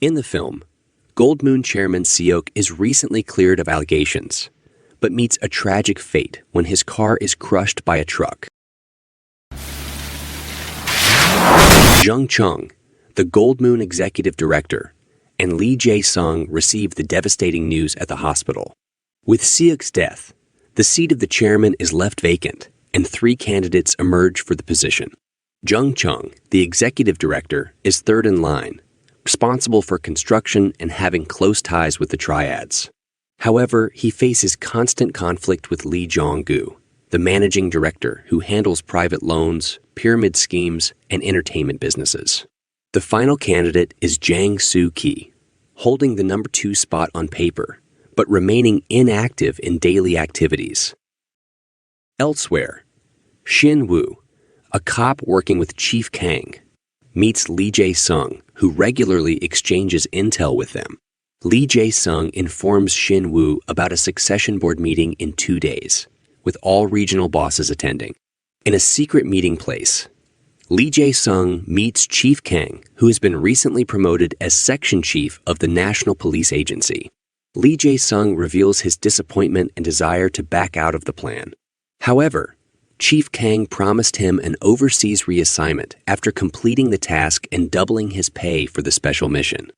In the film, Gold Moon Chairman Seok is recently cleared of allegations, but meets a tragic fate when his car is crushed by a truck. Jung Chung, the Gold Moon executive director, and Lee Jae-sung receive the devastating news at the hospital. With Seok's death, the seat of the chairman is left vacant, and 3 candidates emerge for the position. Jung Chung, the executive director, is third in line, responsible for construction and having close ties with the triads. However, he faces constant conflict with Lee Jong-gu, the managing director who handles private loans, pyramid schemes, and entertainment businesses. The final candidate is Jang Soo-ki, holding the number 2 spot on paper, but remaining inactive in daily activities. Elsewhere, Shin Woo, a cop working with Chief Kang, meets Lee Jae-sung, who regularly exchanges intel with them. Lee Jae-sung informs Shin Woo about a succession board meeting in 2 days, with all regional bosses attending. In a secret meeting place, Lee Jae-sung meets Chief Kang, who has been recently promoted as section chief of the National Police Agency. Lee Jae-sung reveals his disappointment and desire to back out of the plan. However, Chief Kang promised him an overseas reassignment after completing the task and doubling his pay for the special mission.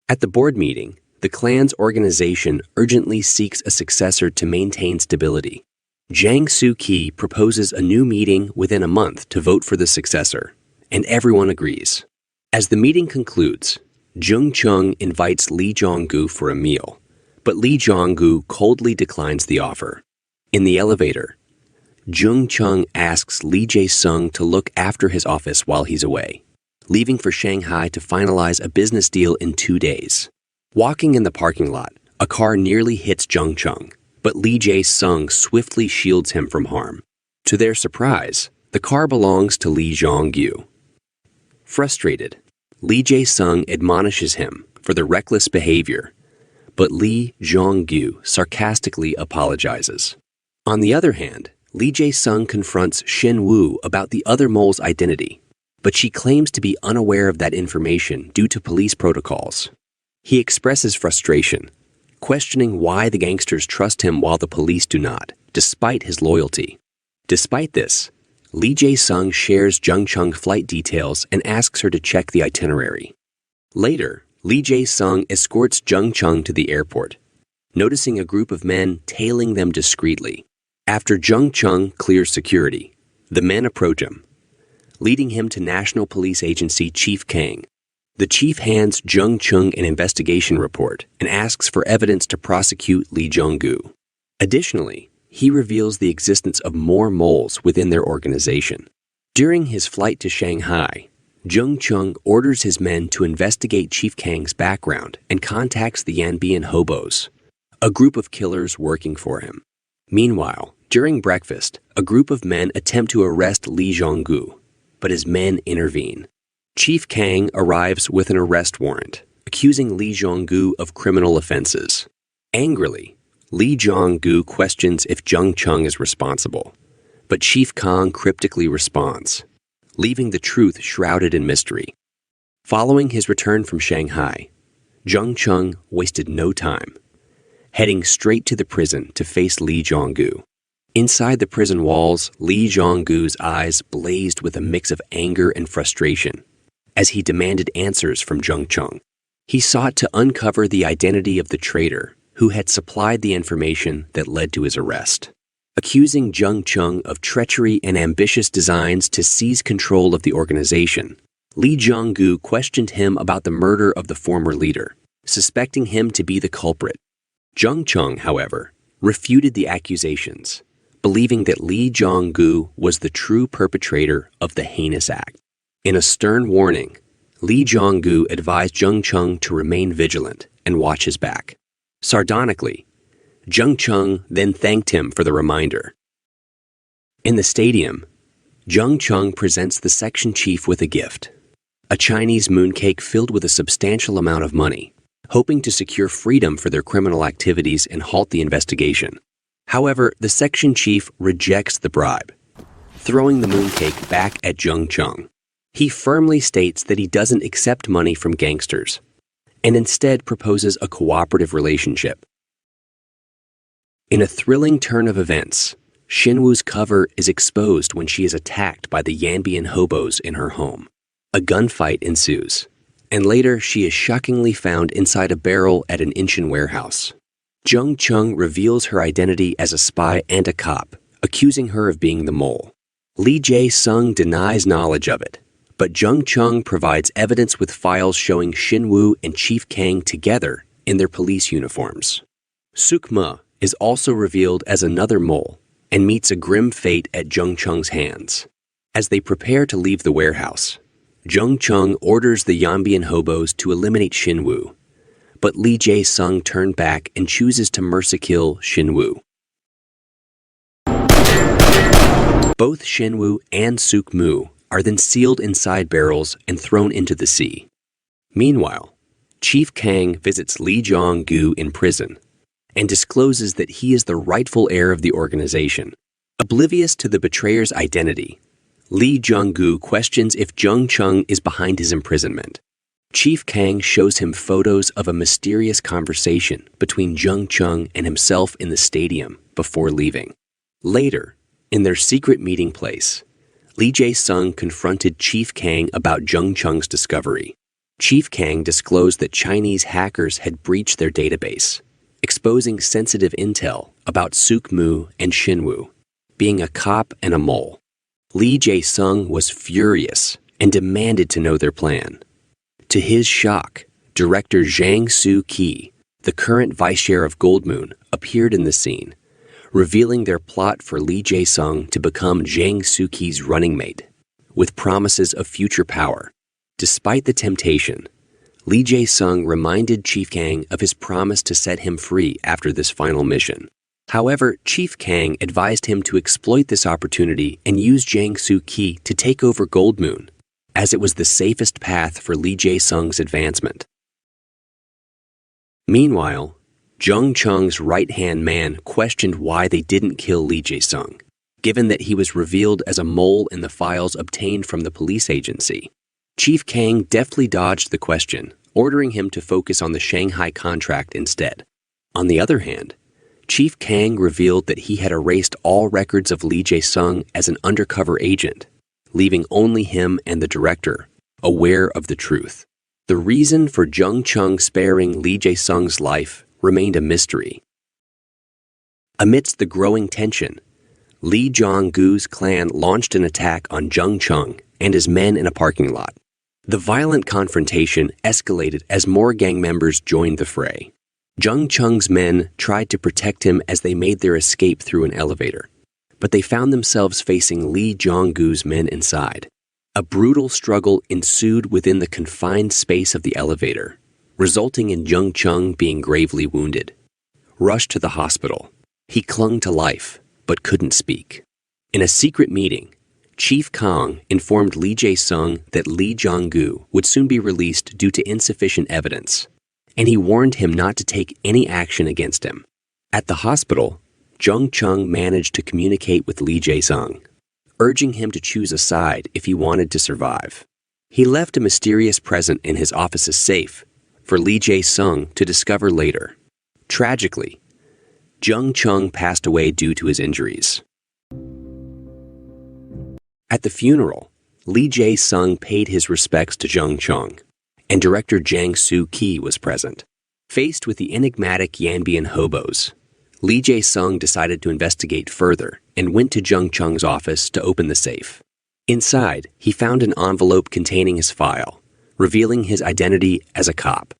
At the board meeting, the clan's organization urgently seeks a successor to maintain stability. Jang Soo-ki proposes a new meeting within a month to vote for the successor, and everyone agrees. As the meeting concludes, Jung Chung invites Lee Jong-gu for a meal, but Lee Jong-gu coldly declines the offer. In the elevator, Jung Chung asks Lee Jae-sung to look after his office while he's away, leaving for Shanghai to finalize a business deal in 2 days. Walking in the parking lot, a car nearly hits Jung Chung, but Lee Jae-sung swiftly shields him from harm. To their surprise, the car belongs to Lee Jong-gu. Frustrated, Lee Jae-sung admonishes him for the reckless behavior, but Lee Jong-gu sarcastically apologizes. On the other hand, Lee Jae-sung confronts Shin Woo about the other mole's identity, but she claims to be unaware of that information due to police protocols. He expresses frustration, questioning why the gangsters trust him while the police do not, despite his loyalty. Despite this, Lee Jae-sung shares Jung Chung's flight details and asks her to check the itinerary. Later, Lee Jae-sung escorts Jung Chung to the airport, noticing a group of men tailing them discreetly. After Jung Chung clears security, the men approach him, leading him to National Police Agency Chief Kang. The chief hands Jung Chung an investigation report and asks for evidence to prosecute Lee Jong-gu. Additionally, he reveals the existence of more moles within their organization. During his flight to Shanghai, Jung Chung orders his men to investigate Chief Kang's background and contacts the Yanbian Hobos, a group of killers working for him. Meanwhile, during breakfast, a group of men attempt to arrest Lee Jong-gu, but his men intervene. Chief Kang arrives with an arrest warrant, accusing Lee Jong-gu of criminal offenses. Angrily, Lee Jong-gu questions if Jung Chung is responsible, but Chief Kang cryptically responds, leaving the truth shrouded in mystery. Following his return from Shanghai, Jung Chung wasted no time, heading straight to the prison to face Lee Jong-gu. Inside the prison walls, Lee Jong-gu's eyes blazed with a mix of anger and frustration as he demanded answers from Jung Chung. He sought to uncover the identity of the traitor who had supplied the information that led to his arrest. Accusing Jung Chung of treachery and ambitious designs to seize control of the organization, Lee Jong-gu questioned him about the murder of the former leader, suspecting him to be the culprit. Jung Chung, however, refuted the accusations, believing that Lee Jong-gu was the true perpetrator of the heinous act. In a stern warning, Lee Jong-gu advised Jung Chung to remain vigilant and watch his back. Sardonically, Jung Chung then thanked him for the reminder. In the stadium, Jung Chung presents the section chief with a gift, a Chinese mooncake filled with a substantial amount of money, hoping to secure freedom for their criminal activities and halt the investigation. However, the section chief rejects the bribe, throwing the mooncake back at Jung Chung. He firmly states that he doesn't accept money from gangsters, and instead proposes a cooperative relationship. In a thrilling turn of events, Shinwoo's cover is exposed when she is attacked by the Yanbian hobos in her home. A gunfight ensues, and later she is shockingly found inside a barrel at an Incheon warehouse. Jung Chung reveals her identity as a spy and a cop, accusing her of being the mole. Lee Jae-sung denies knowledge of it, but Jung Chung provides evidence with files showing Shinwoo and Chief Kang together in their police uniforms. Suk-ma is also revealed as another mole and meets a grim fate at Jung Chung's hands. As they prepare to leave the warehouse, Jung Chung orders the Yanbian hobos to eliminate Shinwoo, but Lee Jae-sung turned back and chooses to mercy-kill Shinwoo. Both Shinwoo and Suk-moo are then sealed inside barrels and thrown into the sea. Meanwhile, Chief Kang visits Lee Jong-gu in prison and discloses that he is the rightful heir of the organization. Oblivious to the betrayer's identity, Lee Jong-gu questions if Jung Chung is behind his imprisonment. Chief Kang shows him photos of a mysterious conversation between Jung Chung and himself in the stadium before leaving. Later, in their secret meeting place, Lee Jae-sung confronted Chief Kang about Jung Chung's discovery. Chief Kang disclosed that Chinese hackers had breached their database, exposing sensitive intel about Suk-moo and Shinwoo, being a cop and a mole. Lee Jae-sung was furious and demanded to know their plan. To his shock, director Jang Soo-ki, the current vice chair of Goldmoon, appeared in the scene, revealing their plot for Lee Jae-sung to become Jang Soo-ki's running mate, with promises of future power. Despite the temptation, Lee Jae-sung reminded Chief Kang of his promise to set him free after this final mission. However, Chief Kang advised him to exploit this opportunity and use Jang Soo-ki to take over Goldmoon, as it was the safest path for Lee Jae-sung's advancement. Meanwhile, Jung Chung's right-hand man questioned why they didn't kill Lee Jae-sung, given that he was revealed as a mole in the files obtained from the police agency. Chief Kang deftly dodged the question, ordering him to focus on the Shanghai contract instead. On the other hand, Chief Kang revealed that he had erased all records of Lee Jae-sung as an undercover agent, leaving only him and the director aware of the truth. The reason for Jung Chung sparing Lee Jae-sung's life remained a mystery. Amidst the growing tension, Lee Jong-gu's clan launched an attack on Jung Chung and his men in a parking lot. The violent confrontation escalated as more gang members joined the fray. Jung Chung's men tried to protect him as they made their escape through an elevator, but they found themselves facing Lee Jong-gu's men inside. A brutal struggle ensued within the confined space of the elevator, resulting in Jung Chung being gravely wounded. Rushed to the hospital, he clung to life, but couldn't speak. In a secret meeting, Chief Kang informed Lee Jae-sung that Lee Jong-gu would soon be released due to insufficient evidence, and he warned him not to take any action against him. At the hospital, Jung Chung managed to communicate with Lee Jae-sung, urging him to choose a side if he wanted to survive. He left a mysterious present in his office's safe for Lee Jae-sung to discover later. Tragically, Jung Chung passed away due to his injuries. At the funeral, Lee Jae-sung paid his respects to Jung Chung, and director Jang Soo-ki was present. Faced with the enigmatic Yanbian hobos, Lee Jae-sung decided to investigate further and went to Jung Chung's office to open the safe. Inside, he found an envelope containing his file, revealing his identity as a cop.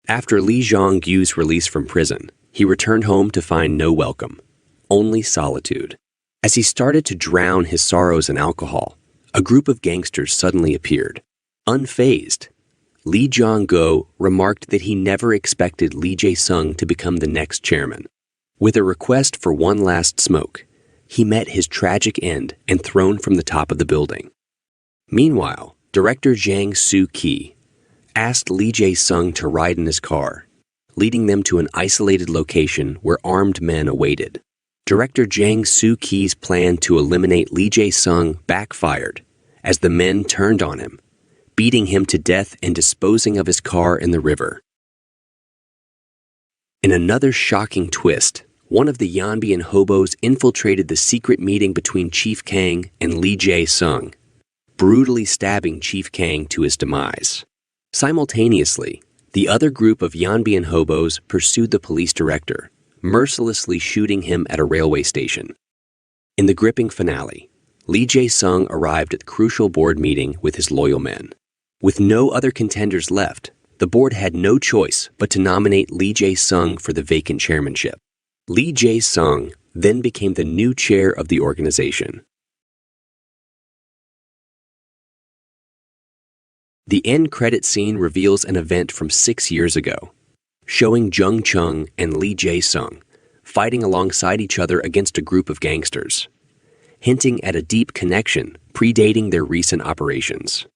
After Lee Jong-gu's release from prison, he returned home to find no welcome, only solitude. As he started to drown his sorrows in alcohol, a group of gangsters suddenly appeared. Unfazed, Lee Jong-go remarked that he never expected Lee Jae-sung to become the next chairman. With a request for one last smoke, he met his tragic end and thrown from the top of the building. Meanwhile, director Jang Soo-ki asked Lee Jae-sung to ride in his car, leading them to an isolated location where armed men awaited. Director Jang Soo-ki's plan to eliminate Lee Jae-sung backfired, as the men turned on him, beating him to death and disposing of his car in the river. In another shocking twist, one of the Yanbian hobos infiltrated the secret meeting between Chief Kang and Lee Jae-sung, brutally stabbing Chief Kang to his demise. Simultaneously, the other group of Yanbian hobos pursued the police director, mercilessly shooting him at a railway station. In the gripping finale, Lee Jae-sung arrived at the crucial board meeting with his loyal men. With no other contenders left, the board had no choice but to nominate Lee Jae-sung for the vacant chairmanship. Lee Jae-sung then became the new chair of the organization. The end credit scene reveals an event from 6 years ago, showing Jung Chung and Lee Jae-sung fighting alongside each other against a group of gangsters, hinting at a deep connection predating their recent operations.